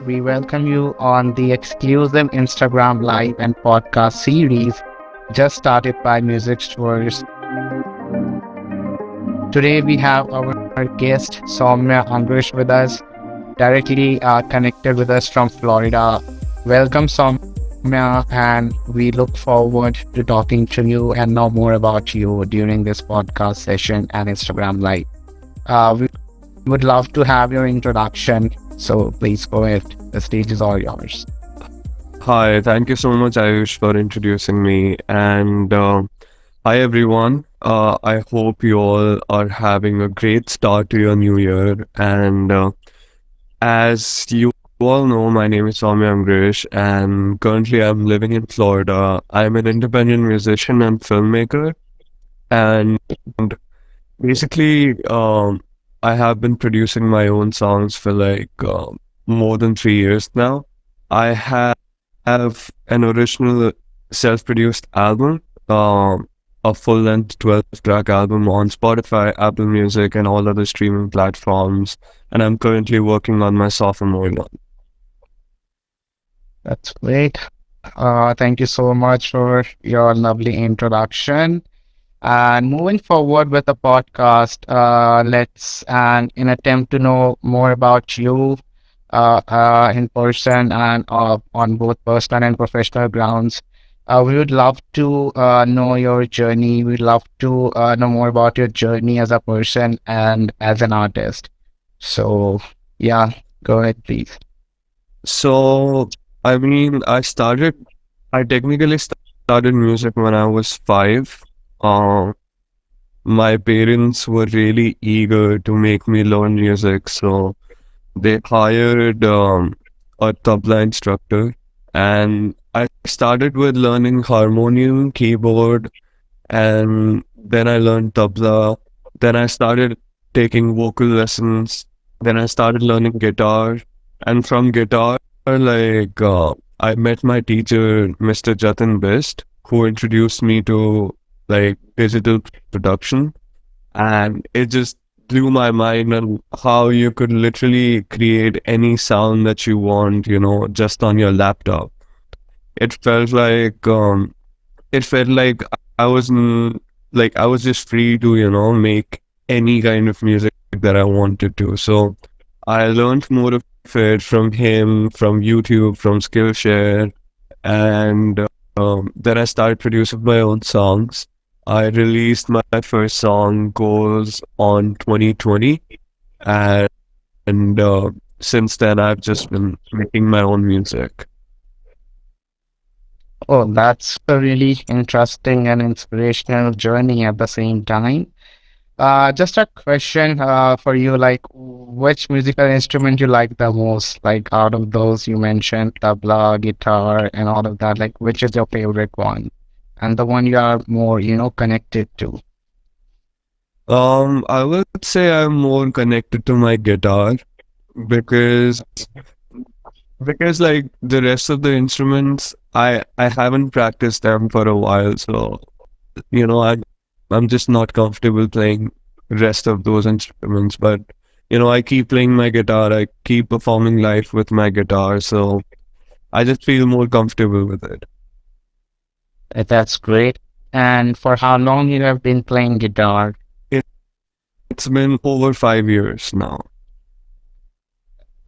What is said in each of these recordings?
we welcome you on the exclusive Instagram live and podcast series just started by Musixverse. Today we have our guest Sommaiya Angrish with us, directly connected with us from Florida. Welcome, Sommaiya, and we look forward to talking to you and know more about you during this podcast session and Instagram live. We would love to have your introduction, so please go ahead. The stage is all yours. Hi, thank you so much, Ayush, for introducing me. And hi, everyone. I hope you all are having a great start to your new year. And as you all know, my name is Sommaiya Angrish, and currently I'm living in Florida. I'm an independent musician and filmmaker. And basically, I have been producing my own songs for more than 3 years now. I have an original self-produced album, a full-length 12-track album on Spotify, Apple Music, and all other streaming platforms. And I'm currently working on my sophomore one. That's great. Thank you so much for your lovely introduction. And moving forward with the podcast, let's and in attempt to know more about you in person and on both personal and professional grounds. We would love to know your journey. We'd love to know more about your journey as a person and as an artist. So, yeah, go ahead, please. So, I technically started music when I was 5. Uh, my parents were really eager to make me learn music, so they hired a tabla instructor, and I started with learning harmonium, keyboard, and then I learned tabla. Then I started taking vocal lessons. Then I started learning guitar, and from guitar, I met my teacher, Mr. Jatin Best, who introduced me to digital production, and it just blew my mind on how you could literally create any sound that you want, just on your laptop. It felt like I was I was just free to, make any kind of music that I wanted to. So I learned more of it from him, from YouTube, from Skillshare, and then I started producing my own songs. I released my first song, Goals, on 2020, and since then I've just been making my own music. Oh, that's a really interesting and inspirational journey at the same time. Just a question for you, like which musical instrument you like the most? Like out of those you mentioned, tabla, guitar, and all of that, like which is your favorite one? And the one you are more, connected to? I would say I'm more connected to my guitar because the rest of the instruments, I haven't practiced them for a while, so you know I I'm just not comfortable playing rest of those instruments. But I keep playing my guitar, I keep performing live with my guitar, so I just feel more comfortable with it. That's great. And for how long you have been playing guitar? it it's been over 5 years now.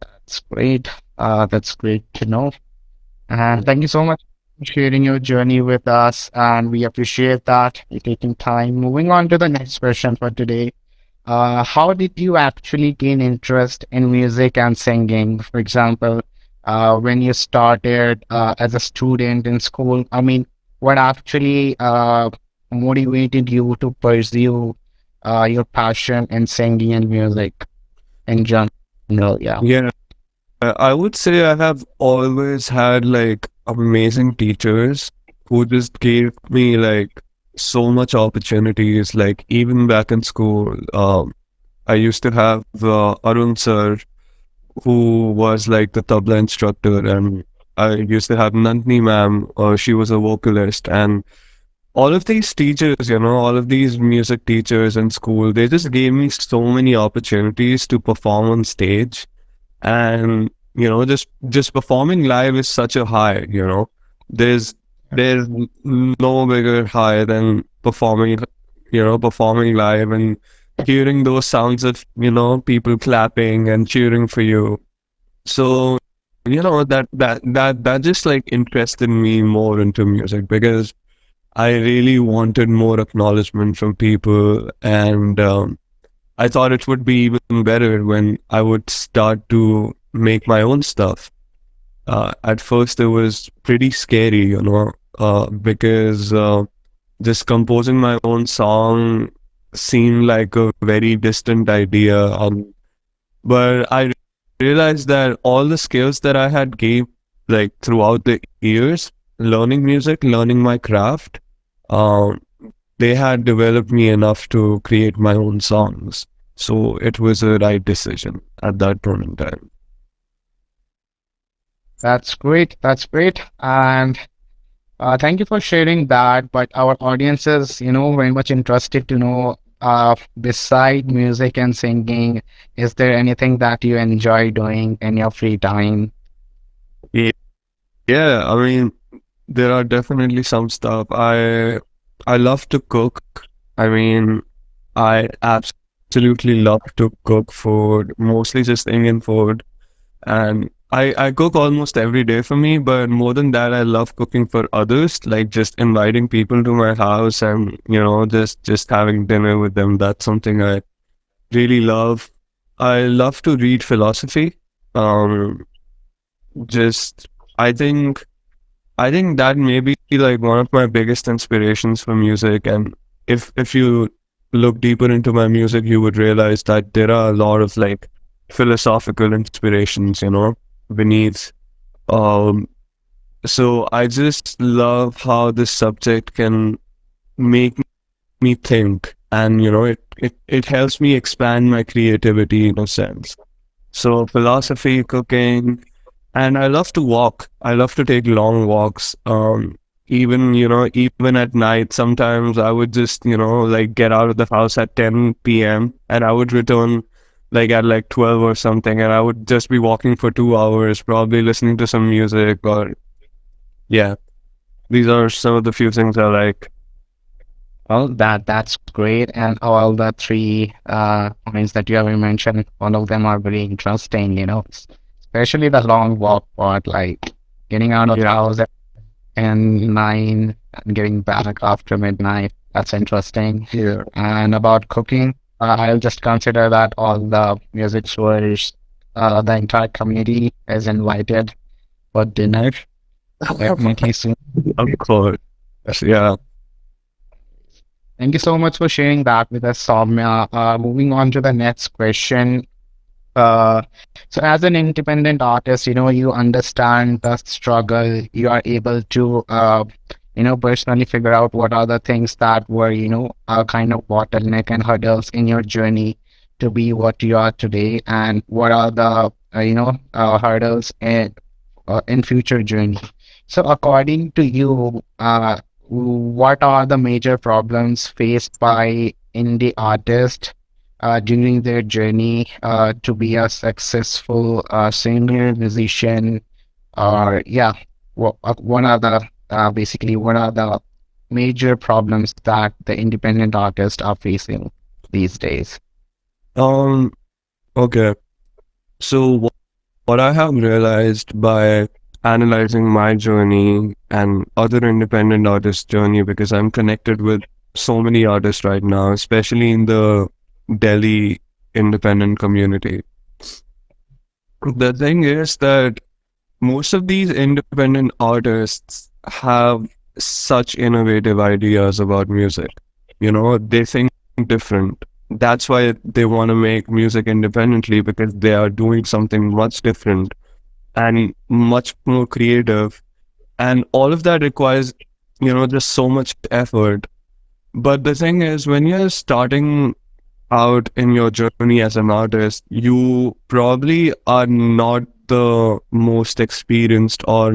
That's great. That's great to know. And thank you so much for sharing your journey with us. And we appreciate that you taking time. Moving on to the next question for today. How did you actually gain interest in music and singing? For example, when you started as a student in school, I mean, what actually motivated you to pursue your passion in singing and music in general? Yeah. Yeah, I would say I have always had amazing teachers who just gave me so much opportunities. Like even back in school, I used to have Arun sir, who was like the tabla instructor, and I used to have Nandini ma'am. She was a vocalist, and all of these teachers, all of these music teachers in school, they just gave me so many opportunities to perform on stage. And just performing live is such a high. There's there's no bigger high than performing live and hearing those sounds of people clapping and cheering for you. So that just like interested me more into music because I really wanted more acknowledgement from people, and I thought it would be even better when I would start to make my own stuff. At first, it was pretty scary, because just composing my own song seemed like a very distant idea. But I realized that all the skills that I had gained like throughout the years, learning music, learning my craft, um, they had developed me enough to create my own songs. So it was a right decision at that point in time. That's great. That's great. And thank you for sharing that. But our audience is, very much interested to know, beside music and singing, is there anything that you enjoy doing in your free time? Yeah, yeah, I mean, there are definitely some stuff. I love to cook. I mean, I absolutely love to cook food, mostly just Indian food. And I cook almost every day for me, but more than that, I love cooking for others, like just inviting people to my house and, just having dinner with them. That's something I really love. I love to read philosophy. Um, just I think I think that may be like one of my biggest inspirations for music. And if you look deeper into my music, you would realize that there are a lot of like philosophical inspirations, beneath. Um, so I just love how this subject can make me think, and it helps me expand my creativity in a sense. So philosophy, cooking, and I love to walk. I love to take long walks. Even at night, sometimes I would just, like get out of the house at 10 p.m. and I would return like at like 12 or something, and I would just be walking for 2 hours, probably listening to some music or yeah. These are some of the few things I like. Well, that's great, and all the three points that you have mentioned, all of them are very interesting. Especially the long walk part, like getting out of the Yeah. house at 9 and getting back after midnight. That's interesting. Yeah. And about cooking, I'll just consider that all the music stores, the entire community is invited for dinner definitely soon. Of course. Yeah. Thank you so much for sharing that with us, Soumya. Moving on to the next question. Uh, so as an independent artist, you understand the struggle. You are able to, personally figure out what are the things that were, kind of bottleneck and hurdles in your journey to be what you are today, and what are the, hurdles in future journey. So according to you, what are the major problems faced by indie artists during their journey to be a successful singer, musician, or yeah, what are the basically what are the major problems that the independent artists are facing these days? Um. Okay. So what I have realized by analyzing my journey and other independent artists' journey, because I'm connected with so many artists right now, especially in the Delhi independent community. The thing is that most of these independent artists have such innovative ideas about music. They think different. That's why they want to make music independently, because they are doing something much different and much more creative. And all of that requires, just so much effort. But the thing is, when you're starting out in your journey as an artist, you probably are not the most experienced or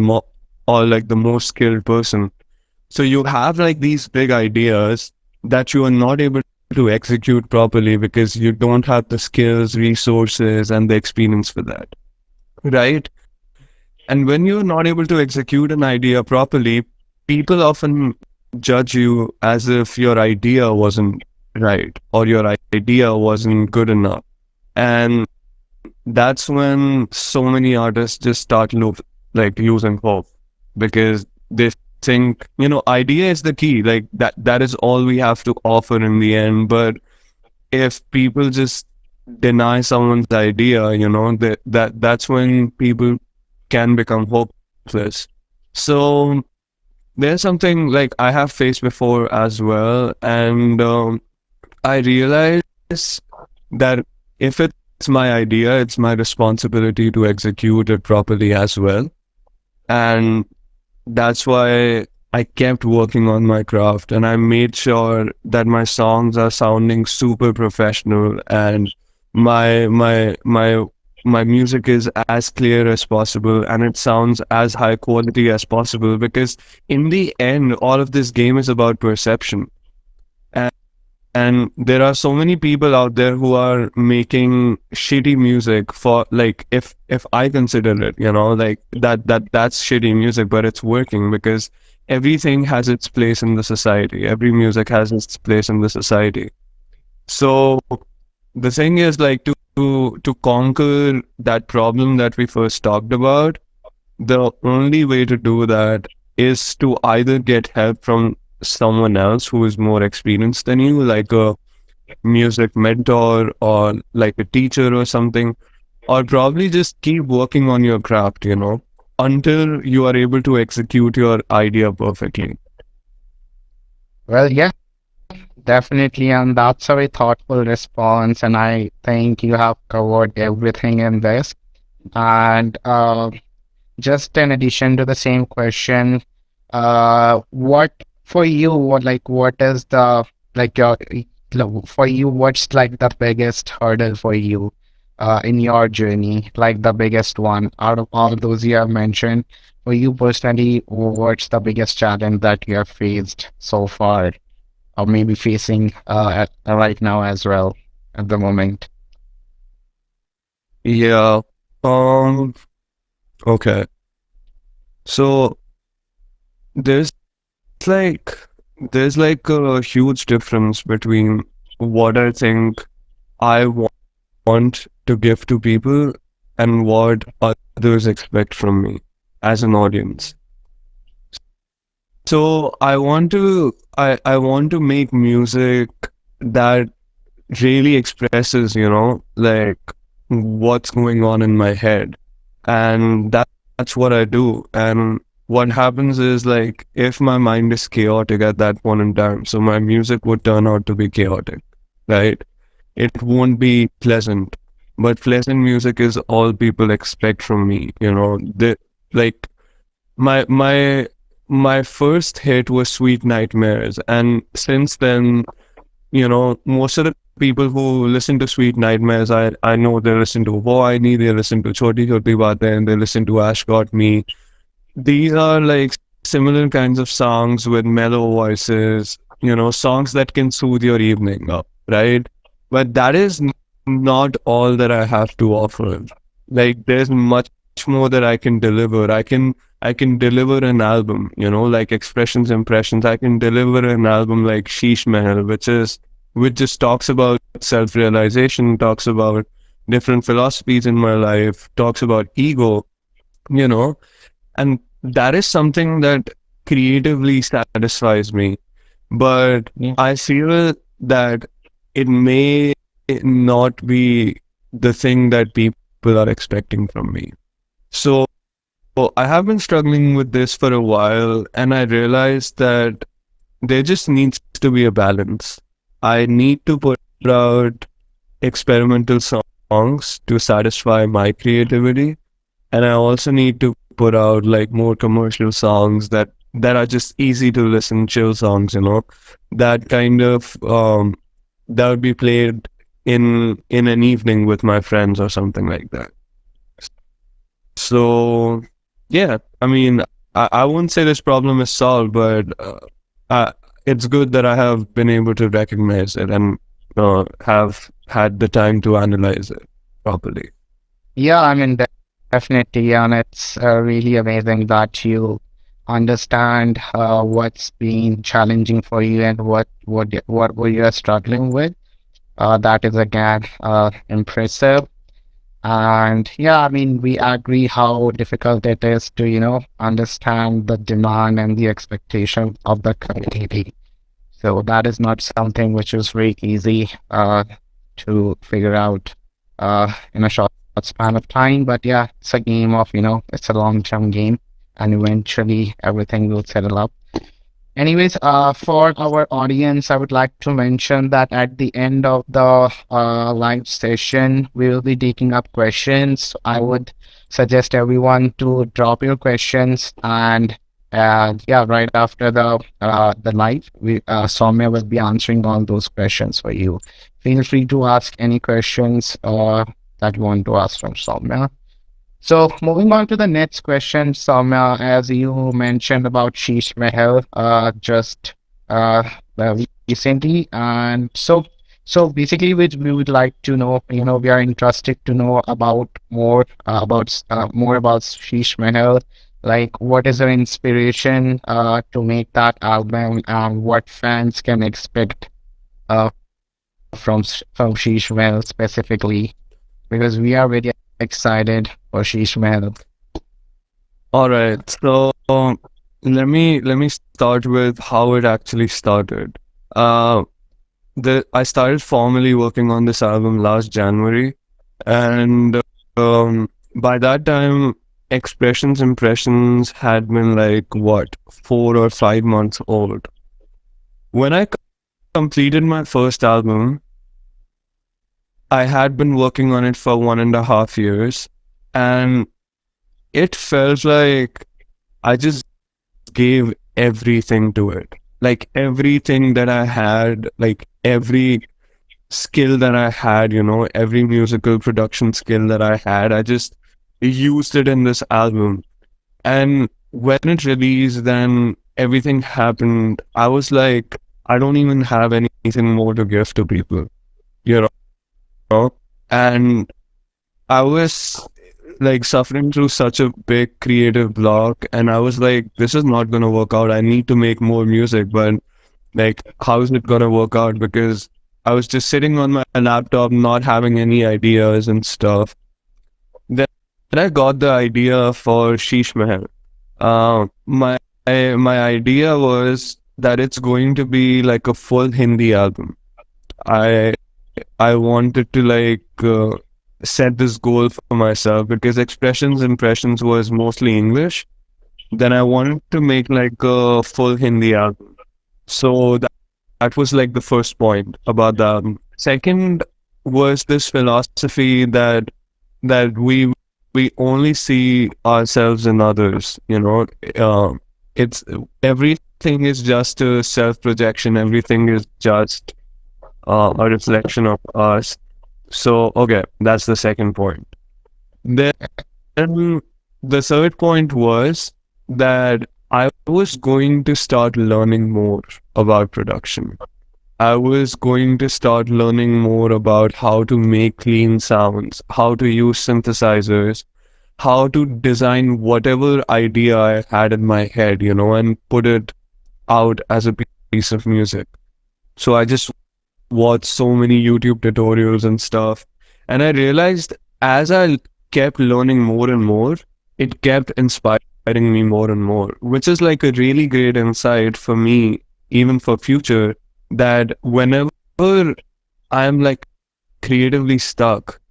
like the most skilled person. So you have like these big ideas that you are not able to execute properly because you don't have the skills, resources, and the experience for that. right? And when you're not able to execute an idea properly, people often judge you as if your idea wasn't right or your idea wasn't good enough. And that's when so many artists just start losing hope because they think, idea is the key. Like that is all we have to offer in the end. But if people just deny someone's idea, that's when people can become hopeless. So there's something like I have faced before as well, and I realize that if it's my idea, it's my responsibility to execute it properly as well. And that's why I kept working on my craft and I made sure that my songs are sounding super professional and my my my my music is as clear as possible and it sounds as high quality as possible because in the end all of this game is about perception. And there are so many people out there who are making shitty music for like if I consider it, like that's shitty music, but it's working because everything has its place in the society. Every music has its place in the society. So the thing is like to conquer that problem that we first talked about, the only way to do that is to either get help from someone else who is more experienced than you, like a music mentor or like a teacher or something, or probably just keep working on your craft, until you are able to execute your idea perfectly. Well, yeah, definitely. And that's a very thoughtful response. And I think you have covered everything in this. And just in addition to the same question, what for you, what is the, like, for you, what's like the biggest hurdle for you, in your journey, like the biggest one out of all those you have mentioned? For you personally, what's the biggest challenge that you have faced so far, or maybe facing right now as well at the moment? Yeah. Um. Okay. So there's like there's like a huge difference between what I think I want to give to people and what others expect from me as an audience. So I want to make music that really expresses, like what's going on in my head. And that's what I do. And what happens is like if my mind is chaotic at that point in time, so my music would turn out to be chaotic, right? It won't be pleasant. But pleasant music is all people expect from me, like my my my first hit was Sweet Nightmares, and since then, most of the people who listen to Sweet Nightmares, I know they listen to Wo Aini, they listen to Choti Choti Baatein, and they listen to Ash Got Me. These are like similar kinds of songs with mellow voices, songs that can soothe your evening up, right? But that is not all that I have to offer. Like there's much more that I can deliver. I can deliver an album, like Expressions Impressions. I can deliver an album like Sheesh Mahal, which just talks about self-realization, talks about different philosophies in my life, talks about ego, you know, and that is something that creatively satisfies me. But Yeah. I feel that it may not be the thing that people are expecting from me. So I have been struggling with this for a while, and I realized that there just needs to be a balance. I need to put out experimental songs to satisfy my creativity, and I also need to put out like more commercial songs that are just easy to listen, chill songs, that kind of that would be played in an evening with my friends or something like that. So yeah, I mean, I wouldn't say this problem is solved, but it's good that I have been able to recognize it and have had the time to analyze it properly. Yeah, I mean, Definitely, and it's really amazing that you understand what's been challenging for you and what were you are struggling with. That is again impressive. And yeah, I mean, we agree how difficult it is to, understand the demand and the expectation of the community. So that is not something which is very easy to figure out in a short span of time. But yeah, it's a game of, it's a long-term game, and eventually everything will settle up. Anyways, for our audience, I would like to mention that at the end of the live session, we will be taking up questions. I would suggest everyone to drop your questions, and yeah, right after the live, Soumya will be answering all those questions for you. Feel free to ask any questions that you want to ask from Soumya. So moving on to the next question, Soumya, as you mentioned about Sheesh Mahal, just uh, recently, and so basically, we would like to know, we are interested to know about more about Sheesh Mahal, like what is the inspiration to make that album, and what fans can expect from Sheesh Mahal specifically, because we are very excited for Sheesh Mahal. All right, so let me start with how it actually started. Uh, I started formally working on this album last January, and by that time, Expressions Impressions had been like what 4 or 5 months old. When I completed my first album, I had been working on it for 1.5 years, and it felt like I just gave everything to it. Like everything that I had, like every skill that I had, every musical production skill that I had, I just used it in this album. And when it released, then everything happened. I was like, I don't even have anything more to give to people, you know? And I was like suffering through such a big creative block, and I was like, this is not gonna work out. I need to make more music, but like, how is it gonna work out? Because I was just sitting on my laptop, not having any ideas and stuff. Then I got the idea for Sheesh Mahal. My idea was that it's going to be like a full Hindi album. I I wanted to set this goal for myself because Expressions Impressions was mostly English. Then I wanted to make like a full Hindi album. So that was like the first point about the album. Second was this philosophy that we only see ourselves in others. It's everything is just a self projection. Everything is just a reflection of us. So, okay, that's the second point. Then the third point was that I was going to start learning more about production. I was going to start learning more about how to make clean sounds, how to use synthesizers, how to design whatever idea I had in my head, and put it out as a piece of music. So I just watched so many YouTube tutorials and stuff. And I realized as I kept learning more and more, it kept inspiring me more and more, which is like a really great insight for me, even for future, that whenever I'm like creatively stuck,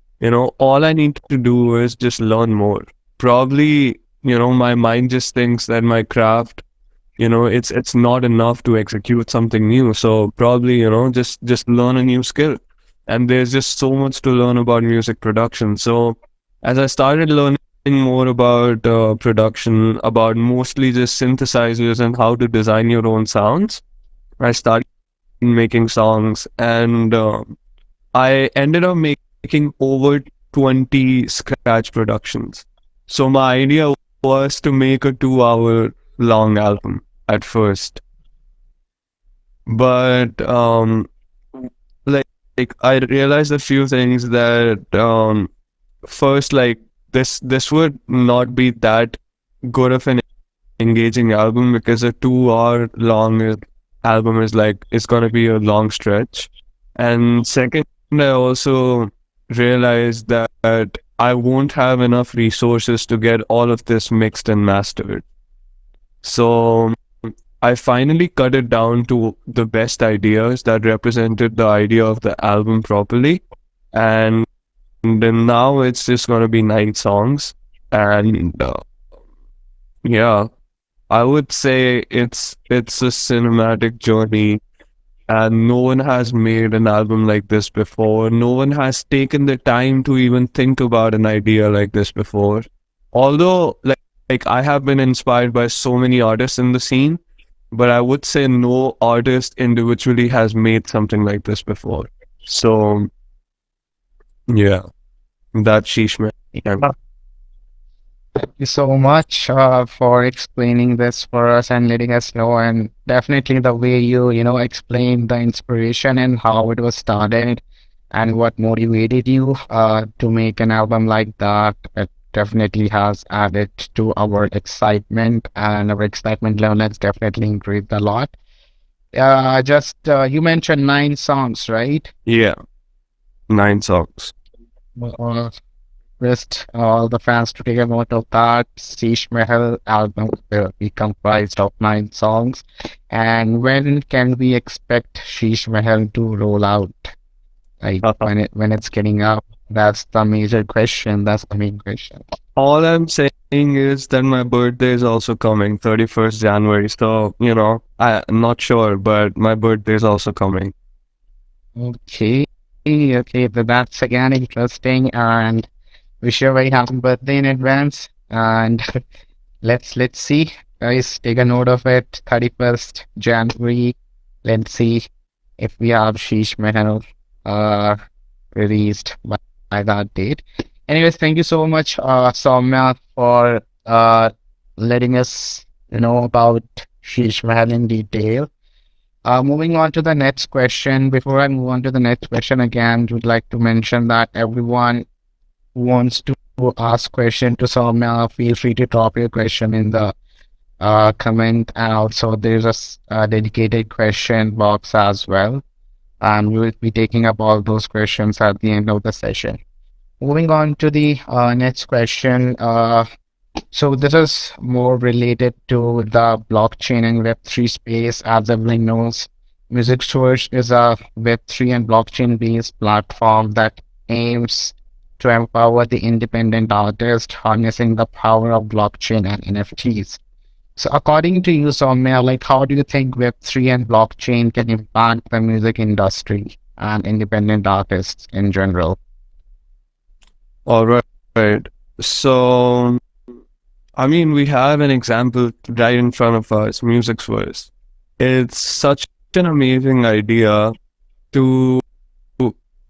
all I need to do is just learn more. Probably, my mind just thinks that my craft, it's not enough to execute something new. So probably, just learn a new skill. And there's just so much to learn about music production. So as I started learning more about production, about mostly just synthesizers and how to design your own sounds, I started making songs, and I ended up making over 20 scratch productions. So my idea was to make a 2 hour long album at first. But like, I realized a few things that first, like, this would not be that good of an engaging album, because a 2 hour long album is like, it's gonna be a long stretch. And second, I also realized that I won't have enough resources to get all of this mixed and mastered. So I finally cut it down to the best ideas that represented the idea of the album properly. And then now it's just gonna be 9 songs. And yeah, I would say it's a cinematic journey, and no one has made an album like this before. No one has taken the time to even think about an idea like this before. Although, like I have been inspired by so many artists in the scene, but I would say no artist individually has made something like this before. So yeah, that's Sheesh Man. Thank you so much for explaining this for us and letting us know. And definitely the way you explained the inspiration and how it was started and what motivated you to make an album like that. It definitely has added to our excitement, and our excitement level has definitely increased a lot. You mentioned 9 songs, right? Yeah, 9 songs. Uh, Request all the fans to take a note of that. Sheesh Mahal album will be comprised of 9 songs. And when can we expect Sheesh Mahal to roll out? Like when it's getting out? That's the major question. That's the main question. All I'm saying is that my birthday is also coming, 31st January. So, I'm not sure, but my birthday is also coming. Okay. Okay, but that's again interesting, and wish you a very happy birthday in advance. And let's see, guys. Take a note of it. 31st January. Let's see if we have Sheesh Mahal uh released by that date. Anyways, thank you so much, Soumya, for letting us know about Sheesh Mahal in detail. Moving on to the next question. Before I move on to the next question, again, would like to mention that everyone who wants to ask question to Soumya, feel free to drop your question in the comment, and also there's a dedicated question box as well, and we will be taking up all those questions at the end of the session. Moving on to the next question. So this is more related to the blockchain and Web3 space. As everyone knows, Musixverse is a Web3 and blockchain-based platform that aims to empower the independent artist, harnessing the power of blockchain and NFTs. So according to you, Soumya, like how do you think Web3 and blockchain can impact the music industry and independent artists in general? All right. So, I mean, we have an example right in front of us, Musixverse. It's such an amazing idea to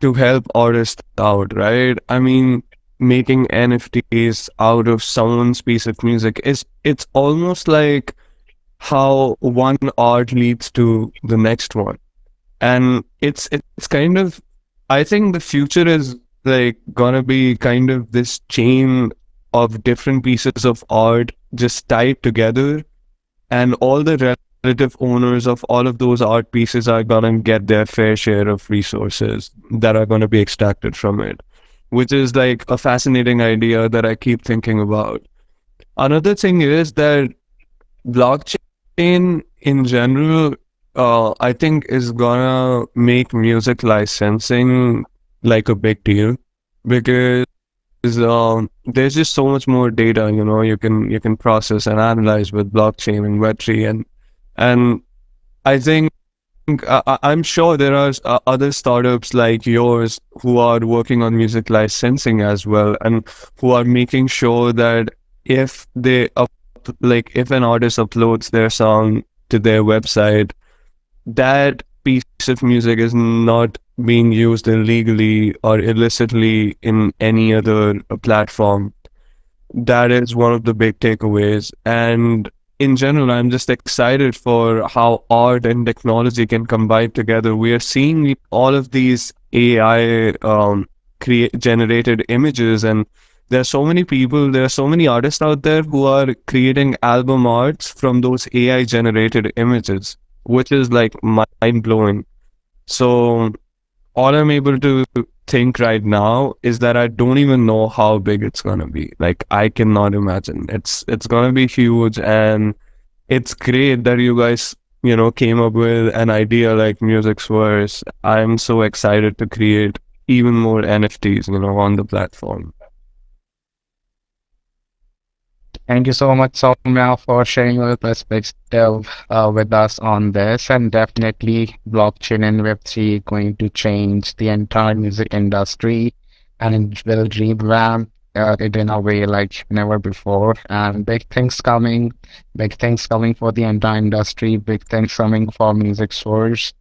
to help artists out, right? I mean, making NFTs out of someone's piece of music is, it's almost like how one art leads to the next one. And it's kind of, I think the future is like gonna be kind of this chain of different pieces of art just tied together, and all the relative owners of all of those art pieces are gonna get their fair share of resources that are gonna be extracted from it, which is like a fascinating idea that I keep thinking about. Another thing is that blockchain in general, I think is gonna make music licensing like a big deal, because there's just so much more data, you can process and analyze with blockchain and Web3, and I think I'm sure there are other startups like yours who are working on music licensing as well, and who are making sure that if they if an artist uploads their song to their website, that piece of music is not being used illegally or illicitly in any other platform. That is one of the big takeaways. And in general, I'm just excited for how art and technology can combine together. We are seeing all of these AI generated images, and There's so many people, there are so many artists out there who are creating album arts from those AI generated images, which is like mind blowing. So all I'm able to think right now is that I don't even know how big it's gonna be. Like I cannot imagine. It's gonna be huge, and it's great that you guys, came up with an idea like Musixverse. I'm so excited to create even more NFTs, on the platform. Thank you so much, Soumya, for sharing your perspective with us on this. And definitely, blockchain and Web3 going to change the entire music industry, and it will revamp it in a way like never before. And big things coming for the entire industry, big things coming for music source.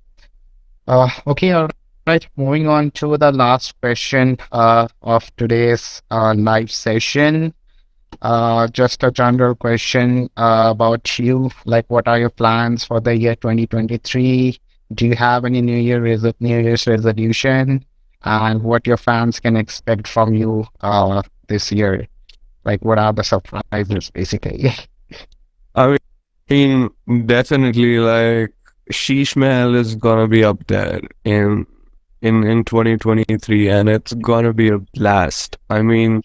Okay, all right. Moving on to the last question of today's live session. Just a general question about you. Like, what are your plans for the year 2023? Do you have any New Year's resolution? And what your fans can expect from you this year? Like, what are the surprises, basically? I mean, definitely like Sheesh Mahal is gonna be up there in 2023, and it's gonna be a blast. I mean,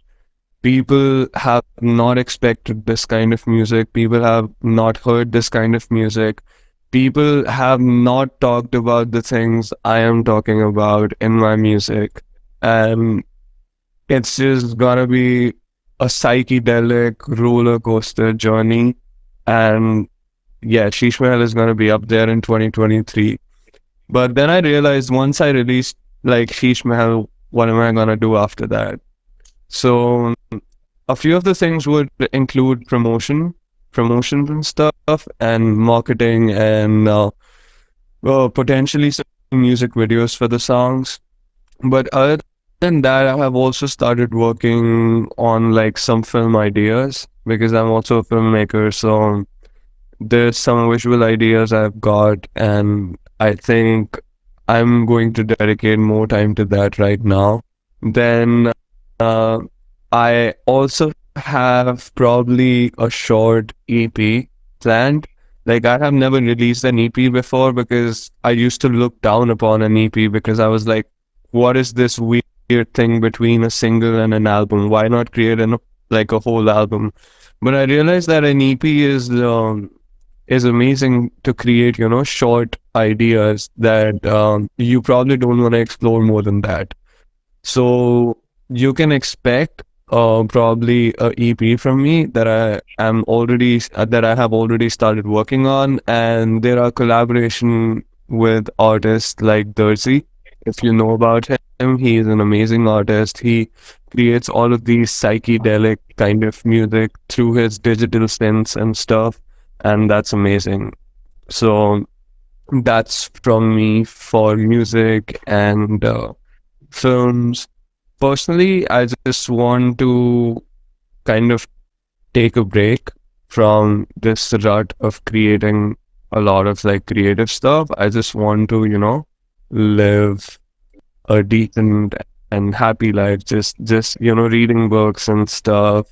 people have not expected this kind of music. People have not heard this kind of music. People have not talked about the things I am talking about in my music. And it's just gonna be a psychedelic roller coaster journey. And yeah, Sheesh Mahal is gonna be up there in 2023. But then I realized once I released like Sheesh Mahal, what am I gonna do after that? So a few of the things would include promotions and stuff, and marketing, and potentially some music videos for the songs. But other than that, I have also started working on like some film ideas because I'm also a filmmaker. So there's some visual ideas I've got, and I think I'm going to dedicate more time to that right now. Then uh, I also have probably a short EP planned. Like I have never released an EP before because I used to look down upon an EP because I was like, what is this weird thing between a single and an album? Why not create like a whole album? But I realized that an EP is amazing to create, short ideas that you probably don't want to explore more than that. So you can expect probably a EP from me that I have already started working on, and there are collaboration with artists like Durzi. If you know about him, he is an amazing artist. He creates all of these psychedelic kind of music through his digital synths and stuff, and that's amazing. So that's from me for music and films. Personally, I just want to kind of take a break from this rut of creating a lot of like creative stuff. I just want to, live a decent and happy life. Just, reading books and stuff,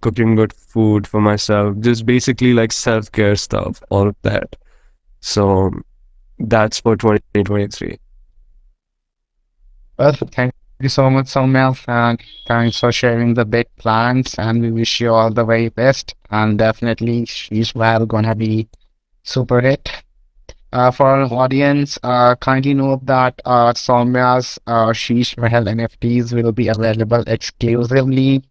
cooking good food for myself. Just basically like self-care stuff, all of that. So that's for 2023. Well, thank you so much, Soumya, and thanks for sharing the big plans. And we wish you all the very best. And definitely, she's well gonna be super hit. For our audience, kindly note that Soumya's Sheesh Mahal NFTs will be available exclusively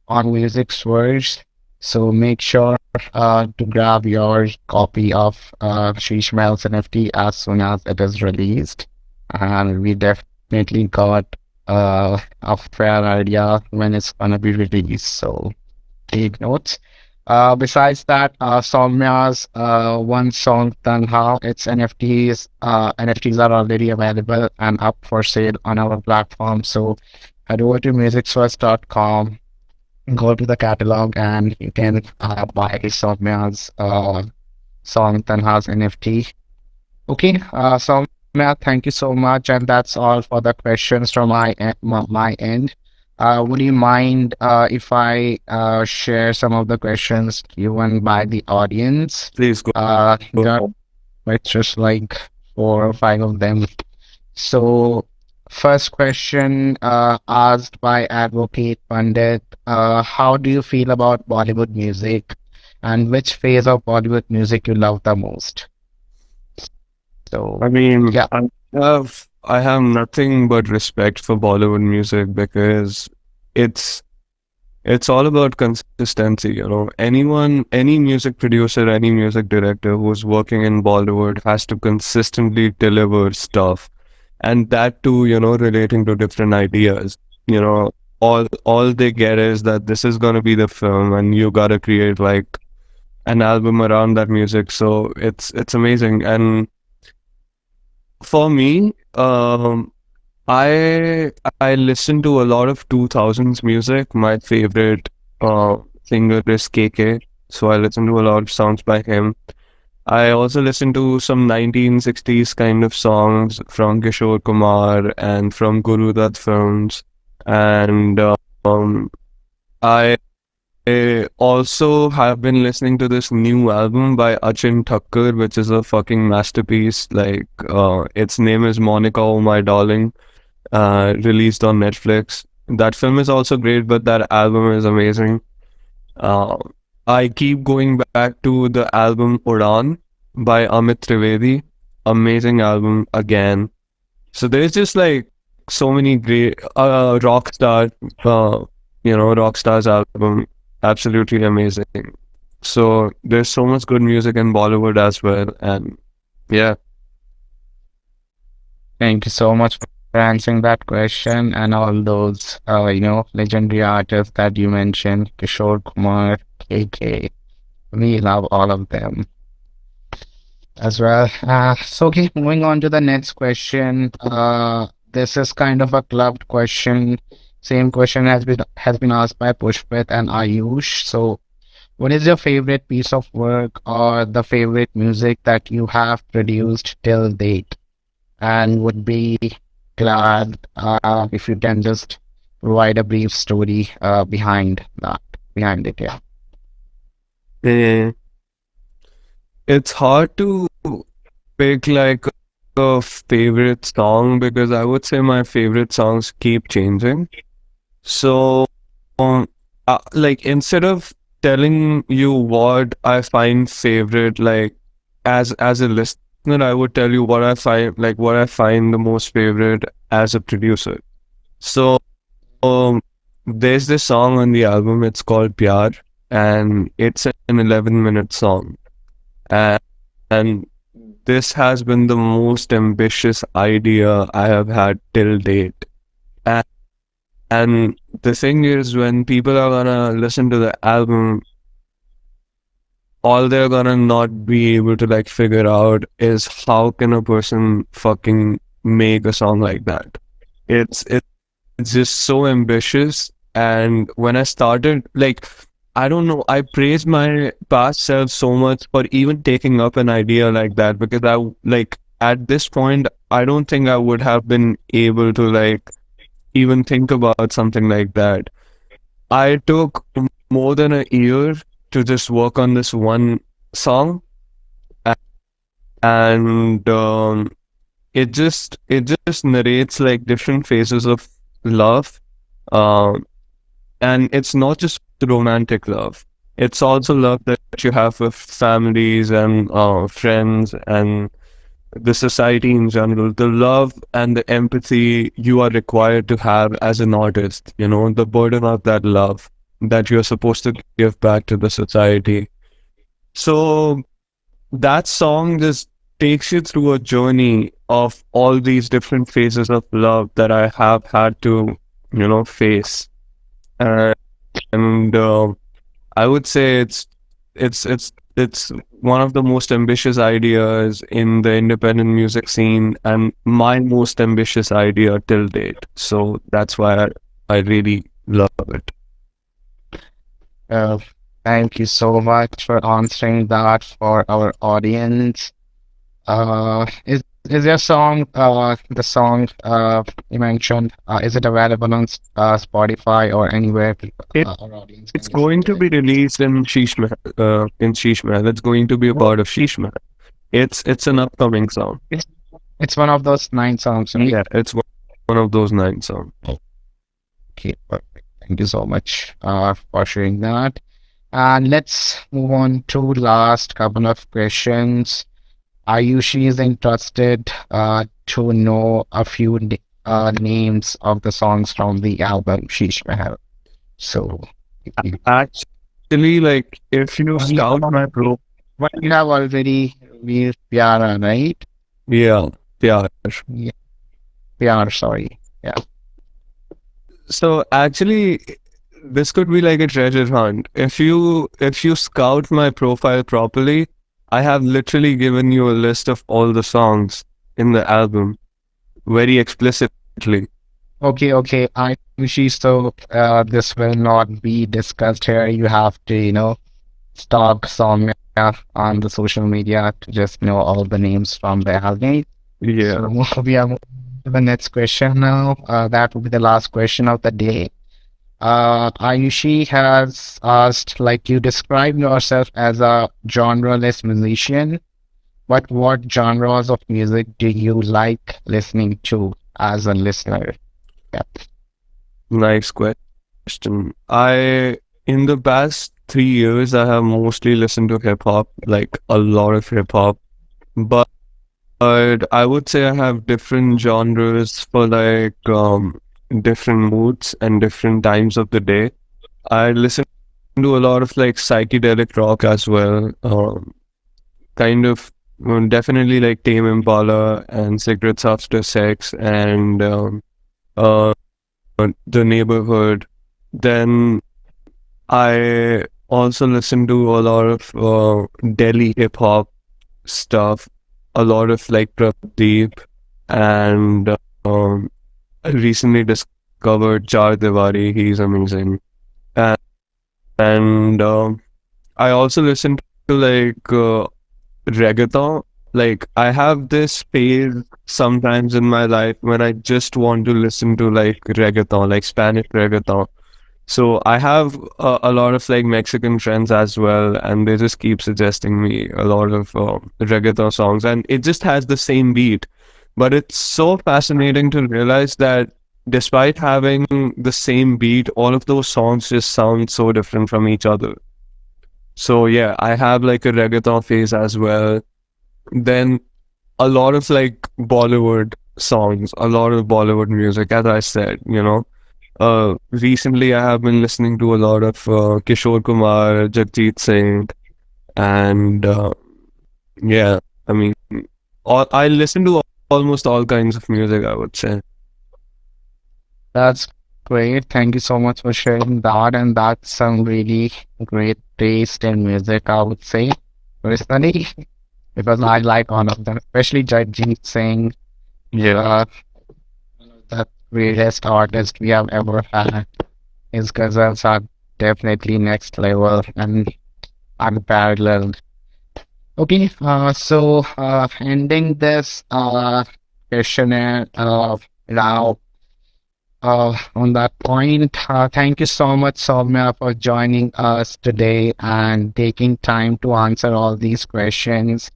on Musixverse. So make sure to grab your copy of Sheesh Mahal's NFT as soon as it is released. And we definitely got a fair idea when it's gonna be released. So take notes. Besides that, Soumya's one song Tanha, its NFTs are already available and up for sale on our platform. So head over to musicsource.com, go to the catalog, and you can buy Soumya's song Tanha's NFT. Okay, Soumya, thank you so much, and that's all for the questions from my end. Would you mind if I share some of the questions given by the audience? Please go There are ahead. quite just like 4 or 5 of them. So, first question asked by Advocate Pandit. How do you feel about Bollywood music, and which phase of Bollywood music you love the most? I So, mean, yeah, I have nothing but respect for Bollywood music because it's it's all about consistency, you know. Any music producer, any music director who's working in Bollywood has to consistently deliver stuff. And that too, you know, relating to different ideas. You know, all they get is that this is gonna be the film and you gotta create like an album around that music. So it's amazing. And for me, I listen to a lot of 2000s music. My favorite singer is KK, so I listen to a lot of songs by him. I also listen to some 1960s kind of songs from Kishore Kumar and from Guru Dutt films. And I also have been listening to this new album by Achin Thakkar, which is a fucking masterpiece. Like, its name is Monica, Oh My Darling, released on Netflix. That film is also great, but that album is amazing. Uh, I keep going back to the album Udan by Amit Trivedi. Amazing album again. So there's just like so many great Rockstar, Rockstar's album, absolutely amazing. So there's so much good music in Bollywood as well, and yeah. thank you so much for answering that question and all those, legendary artists that you mentioned, Kishore Kumar, KK. We love all of them as well. So, okay, moving on to the next question. This is kind of a clubbed question. Same question has been asked by Pushpit and Ayush. So, what is your favorite piece of work or the favorite music that you have produced till date? And would be glad if you can just provide a brief story behind it. Yeah. Eh, It's hard to pick like a favorite song because I would say my favorite songs keep changing. So, like instead of telling you what I find favorite, like as a listener, I would tell you what I find the most favorite as a producer. So, um, there's this song on the album. It's called Pyar, and it's an 11-minute song. And, and this has been the most ambitious idea I have had till date. And, and the thing is, when people are gonna listen to the album, all they're gonna not be able to like figure out is how can a person fucking make a song like that. It's just so ambitious. And when I started, like, I don't know, I praise my past self so much for even taking up an idea like that because like, at this point, I don't think I would have been able to, like, even think about something like that. I took more than a year to just work on this one song. And it just narrates like different phases of love. Um, and it's not just romantic love. It's also love that you have with families and friends and the society in general. The love and the empathy you are required to have as an artist. You know, the burden of that love that you're supposed to give back to the society. So that song just takes you through a journey of all these different phases of love that I have had to, face. And I would say it's one of the most ambitious ideas in the independent music scene and my most ambitious idea till date. So that's why I really love it. Uh, Thank you so much for answering that for our audience. Is Is your song, the song you mentioned, is it available on Spotify or anywhere people, It, our audience can it's listen going to to it? be released in Sheesh Mahal. It's going to be a Oh, part of Sheesh Mahal. It's an upcoming song. It's, it's one of those nine songs, right? Yeah, it's one of those 9 songs. Okay, perfect. Thank you so much for sharing that. And let's move on to last couple of questions. Ayushi is interested to know a few names of the songs from the album Sheesh Mahal. So, if you, Actually, like if you we have, scout my pro, but you have already revealed Pyara, right? yeah, yeah. Yeah, Pyar, sorry. Yeah. So actually, this could be like a treasure hunt. If you scout my profile properly, I have literally given you a list of all the songs in the album very explicitly. Okay, okay. Ayushi, so this will not be discussed here. You have to, stalk Sommaiya on the social media to just know all the names from the album. Yeah. So we are moving to the next question now. That will be the last question of the day. Ayushi has asked, like, you describe yourself as a genreless musician, but what genres of music do you like listening to as a listener? Yep. Nice question. In the past 3 years, I have mostly listened to hip hop, like a lot of hip hop. But I would say I have different genres for different moods and different times of the day. I listen to a lot of like psychedelic rock as well. Kind of definitely like Tame Impala and Cigarettes After Sex and uh, The Neighborhood. Then I also listen to a lot of Delhi hip hop stuff, a lot of like Pradeep, and I recently discovered Char Diwali. He's amazing. And, and I also listen to like reggaeton. Like I have this phase sometimes in my life when I just want to listen to like reggaeton, like Spanish reggaeton. So I have a lot of like Mexican friends as well, and they just keep suggesting me a lot of reggaeton songs, and it just has the same beat. But it's so fascinating to realize that despite having the same beat, all of those songs just sound so different from each other. So yeah, I have like a reggaeton phase as well. Then a lot of like Bollywood songs, a lot of Bollywood music, as I said, recently I have been listening to a lot of Kishore Kumar, Jagjit Singh, and yeah, I mean, I listen to almost all kinds of music, I would say. That's great. Thank you so much for sharing that. And that's some really great taste in music, I would say, personally, because I like all of them, especially Jagjit Singh, Yeah. one of the greatest artist we have ever had. His ghazals are definitely next level and unparalleled. Okay, so ending this questionnaire now. On that point, thank you so much, Soumya, for joining us today and taking time to answer all these questions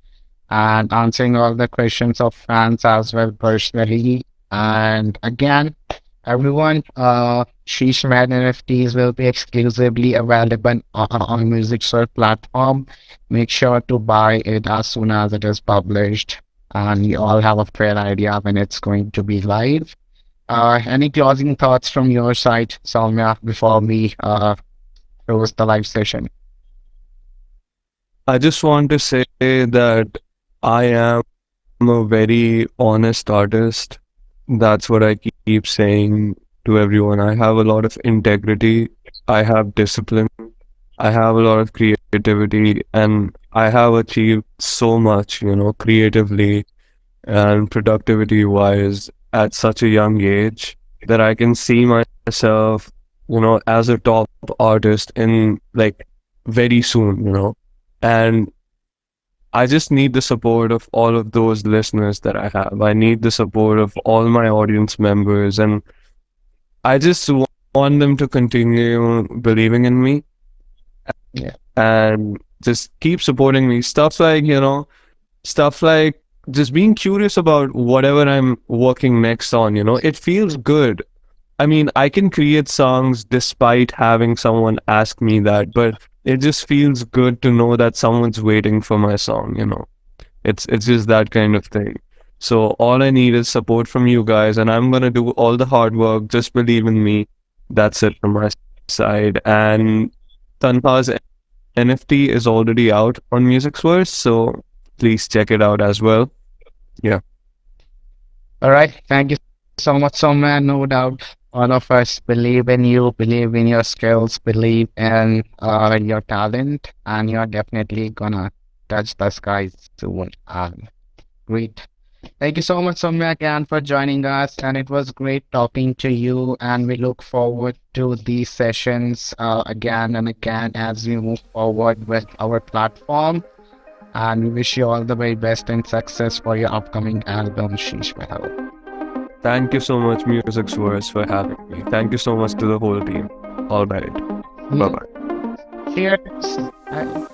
and answering all the questions of fans as well personally. And again, everyone, Sheesh Mad NFTs will be exclusively available on Musixverse platform. Make sure to buy it as soon as it is published, and you all have a fair idea when it's going to be live. Any closing thoughts from your side, Soumya, before we close the live session? I just want to say that I am a very honest artist. That's what I keep saying to everyone. I have a lot of integrity. I have discipline. I have a lot of creativity, and I have achieved so much, creatively and productivity wise at such a young age that I can see myself, as a top artist in like very soon. And I just need the support of all of those listeners that I have. I need the support of all my audience members, and I just want them to continue believing in me Yeah. and just keep supporting me. Stuff like just being curious about whatever I'm working next on, it feels good. I mean, I can create songs despite having someone ask me that, but it just feels good to know that someone's waiting for my song. It's just that kind of thing. So all I need is support from you guys, and I'm gonna do all the hard work. Just believe in me. That's it from my side. And Tanha's NFT is already out on Musixverse, so please check it out as well. Yeah. All right. Thank you so much, Sommaiya. No doubt, all of us believe in you, believe in your skills, believe in your talent, and you're definitely gonna touch the skies soon. Great. Thank you so much, Soumya, again for joining us. And it was great talking to you. And we look forward to these sessions again and again as we move forward with our platform. And we wish you all the very best and success for your upcoming album, Sheesh Mahal. Thank you so much, Musixverse, for having me. Thank you so much to the whole team. All right. Bye bye. Cheers. Bye.